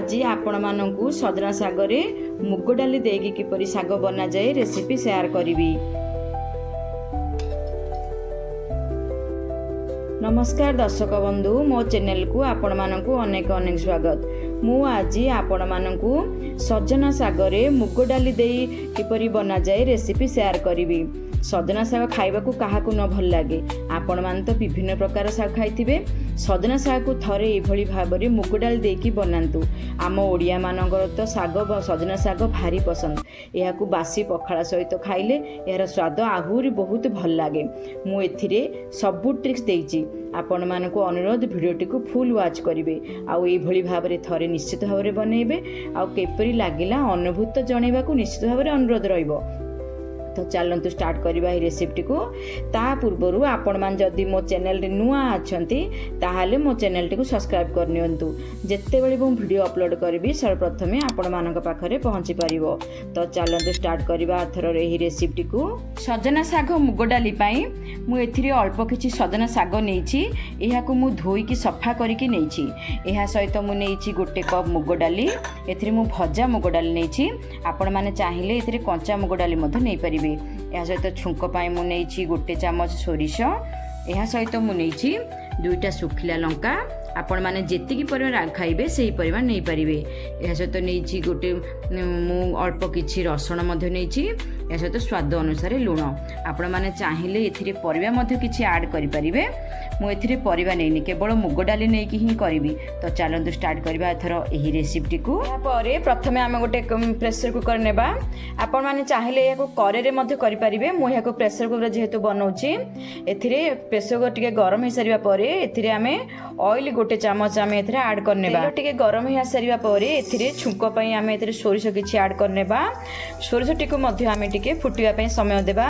आज आपण मानकु सजना सागर मुग डाली देकी किपरि साग बना जाए रेसिपी शेयर करी। नमस्कार दर्शक बंधु, मो चैनल को आपण मानकु अनेक अनेक स्वागत। मु आज आपण मानकु सजना सागर मुग डाली दे किपरि बना जाए रेसिपी शेयर करी। सजना साग खाइबा को काहाकु न भल लागे, आपण मान तो विभिन्न प्रकार साग खाइथिबे। सजना साग को थरे एभली भाबरे मुग डाल देकी बनांतु। आम ओडिया मानकर तो साग सजना साग भारी पसंद। यह को बासी पखाला सहित खाइले यार स्वाद आहुरी बहुत भल लागे। मु एथिरे सबु ट्रिक्स देइची, आपण मानको अनुरोध भिडियोटी को फुल वाच करिवे। आउ एभली भाबरे थरे निश्चित भाबरे बनेइबे। आउ केपरि लागिला अनुभूत जणेबा को निश्चित भाबरे अनुरोध रहिबो। तो चलतु स्टार्ट करवा रेसिपी को। ता पूर्व आपण मान जदि मो चैनल रे नुआ अछंती ताहाले मो चैनल टी को सब्सक्राइब करनियंतु। जेते बेले मो वीडियो अपलोड करबी सर्वप्रथमे आपण मानक पाखरे पहुंची परिबो। तो चलतु स्टार्ट करवा अथर एही रेसिपी को। सजना साग मुग डाली पई मु एथिरे अल्प किछि सजना साग नेइछि। एहा को मु धोई की सफा करिकि नेइछि। एहा सहित मु नेइछि गोटे कप मुग डाली। एथिरे मु भजा मुग डाली नेइछि। आपण माने चाहिले एथिरे कंचा मुग डाली मध नै परिबे। या सहित छुंक पाई मु नेइछि गोटे चामच सोरिष। या सहित मु नेइछि दुईटा सुखिला लंका। आपण माने जेतिकी परिमाण खाइबे सेही परिमाण नै परिबे। या सहित नेइछि गोटे मु अल्प किछि रसुण मध्ये नेइछि। या सहित स्वाद अनुसार लूण। आपण माने चाहिले एथिरे परिबा मध्ये किछि ऐड करि परिबे। मु एथिरे परिबा नेइनि, केवल मुग डाली नेइकि ही करिवि। तो चलंतु स्टार्ट करबा एथरो एही रेसिपी को। या परे प्रथमे हम गोटे प्रेशर कुकर नेबा। आपण माने चाहिले याको करे रे मध्ये करि परिबे। मु याको प्रेशर कुकर जेहेतु बनौछि, एथिरे प्रेशर कुकर टिके गरम हे सारिबा परे एथिरे आमे ऑयल गोटे चामच आमे एथिरे ऐड करनेबा। टिके गरम हे सारिबा परे एथिरे छुंक पई आमे एथिरे सोरिष किछि ऐड करनेबा। सोरिष टिको मध्ये आमे टिके फुटिबा पई समय देबा।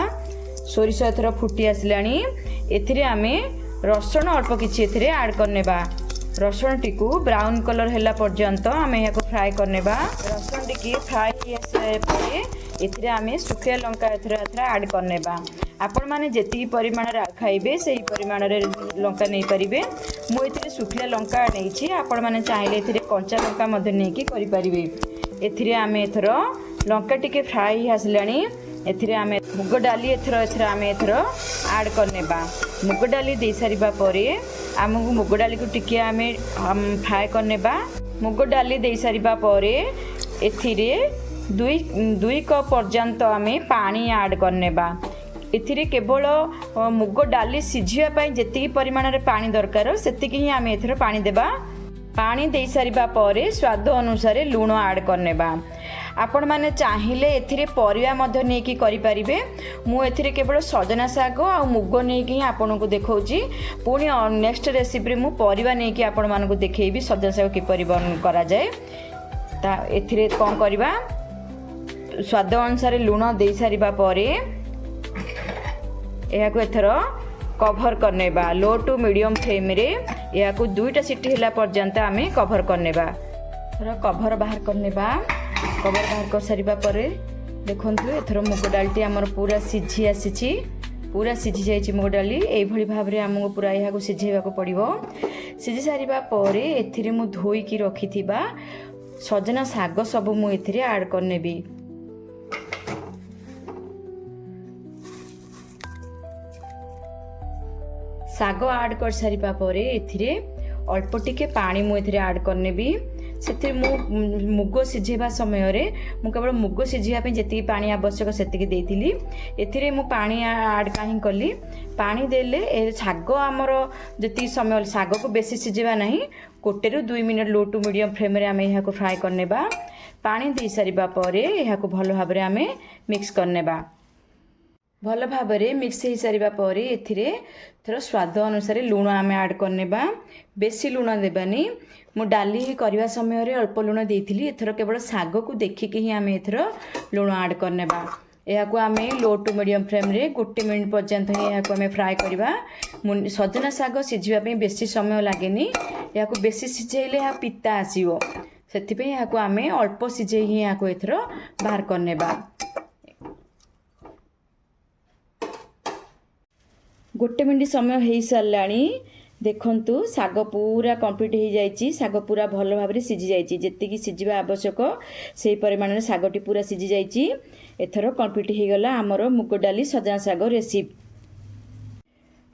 सोरिष एथरो फुटी आसलानी। एथिरे आमे रसुण अल्प किछि एथिरे ऐड करनेबा। रसुण टिकु ब्राउन कलर हैला पर्यंत आमे याको फ्राई करनेबा। रसुण टिकी फ्राई हे परे एथिरे आमे सुखिया लंका एथिरे ऐड करनेबा। आपण माने जेतिकी परिमाण रे खाइबे सेही परिमाण रे लंका नै परिबे। मु एथिरे सुखिया लंका नैछि। आपण माने चाहिले एथिरे कंचा लंका मध्ये नेकी करि परिबे। एथिरे आमे एथरो लंका टिके फ्राई आसलानी। एथिरे आमे मुग डाली एथरो आमे ऐड करनेबा। मुग डाली दे सारिबा परे आमको मुग डाली को टिके आमे फ्राई करनेबा। मुग डाली दे सारिबा परे एथिरे दुई कप पर्यंत आमे पानी ऐड करनेबा। एथिरे केवल मुग डाली सिझिया पई जेतिकी परिमाण रे पानी दरकार सेतिकी ही आमे एथरो पानी देबा। पानी दे सारिबा परे स्वाद अनुसार लूण ऐड करनेबा। आपण माने चाहिले एथिरे परिवा मध्ये नेकी करि परिबे। मु एथिरे केवल सजना साग आ मुग नेकी आपन को देखौची। पुनी नेक्स्ट रेसिपी रे मु परिवा नेकी आपण मान को देखैबी सजना साग किपरि बन करा जाए। ता एथिरे कोन करबा, स्वाद अनुसार लूण दे सारिबा परे एहा को एथरो कवर करनेबा। लो टू मीडियम फ्लेम रे एहा को दुईटा सीटी हैला पर्यंत आमे कवर करनेबा। थोड़ा कवर बाहर करनेबा। कवर बाहर कर सारिबा परे देखंतु एथरो मुग डालटी हमर पूरा सिझी आसीची। पूरा सिझी जाइछि मुग डाली। एई भली भाबरे हमको पूरा एहा को सिझेबा को पड़िबो। सिझी सारिबा परे एथिरे मु धोई की रखिथिबा सजना साग सब मु एथिरे ऐड करनेबी। साग ऐड कर सारिबा परे एथिरे अल्प टिके पानी मु एथिरे ऐड करनेबी। सेथिरे मु मुग सिझेबा समय रे मु केवल मुग सिझिया पे जेतिकी पानी आवश्यक सेतिकी देइथिली। एथिरे मु पानी ऐड काहे कली, पानी देले ए साग हमर जेतिकी समय साग को बेसी सिझेबा नाही। 1 ରୁ 2 minute low to medium flame रे आमे एहा को फ्राई करनेबा। पानी दे सारिबा परे एहा को भलो भाबरे आमे मिक्स करनेबा। भल भाबरे मिक्स हो सारिबा परे एथिरे थोड़ा स्वाद अनुसार लूण आमे ऐड करनेबा। बेसी लूण देबानी। मु डाली करबा समय रे अल्प लूण देइथिली। एथरो केवल साग को देखिके ही आमे एथरो लूण ऐड करनेबा। एहा को आमे लो टू मीडियम फ्लेम रे 1 मिनिट पर्यंत ही एहा को आमे फ्राई करबा। सजना साग सिझिबा पे बेसी समय लागेनी। एहा को बेसी सिझेइले एहा पिता आसीबो। सेति पे एहा को आमे अल्प सिझेइ ही एहा को एथरो बाहर करनेबा। 1 मिनिट समय हो साराणी। ଦେଖନ୍ତୁ ଶାଗ ପୁରା କମ୍ପ୍ଲିଟ୍ ହେଇଯାଇଛି। ଶାଗ ପୁରା ଭଲ ଭାବରେ ସିଝି ଯାଇଛି। ଯେତିକି ସିଝିବା ଆବଶ୍ୟକ ସେହି ପରିମାଣରେ ଶାଗଟି ପୁରା ସିଝି ଯାଇଛି। ଏଥର କମ୍ପ୍ଲିଟ୍ ହେଇଗଲା ଆମର ମୁଗ ଡାଲି ସଜନା ଶାଗ ରେସିପି।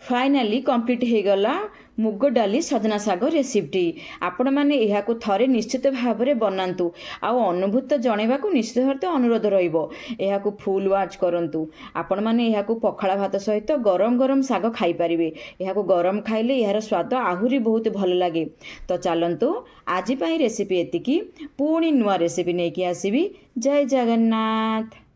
फाइनाली कंप्लीट हो गला मुग डाली सजना साग रेसिपी। आपण मैंने यहाँ थरे निश्चित भाव में बनातु आउ अनुभूत जनवा निश्चित भाव में अनुरोध रहा फुल वाच करूँ। आपण मैंने यहाँ पखाला भात सहित गरम गरम साग खाईपारे। यहाँ गरम खाइले यार स्वाद आहुरी बहुत भल लगे। तो चलतु आज रेसिपी एतिकी, पुणी नुआ रेसिपी नहीं आसबि। जय जगन्नाथ।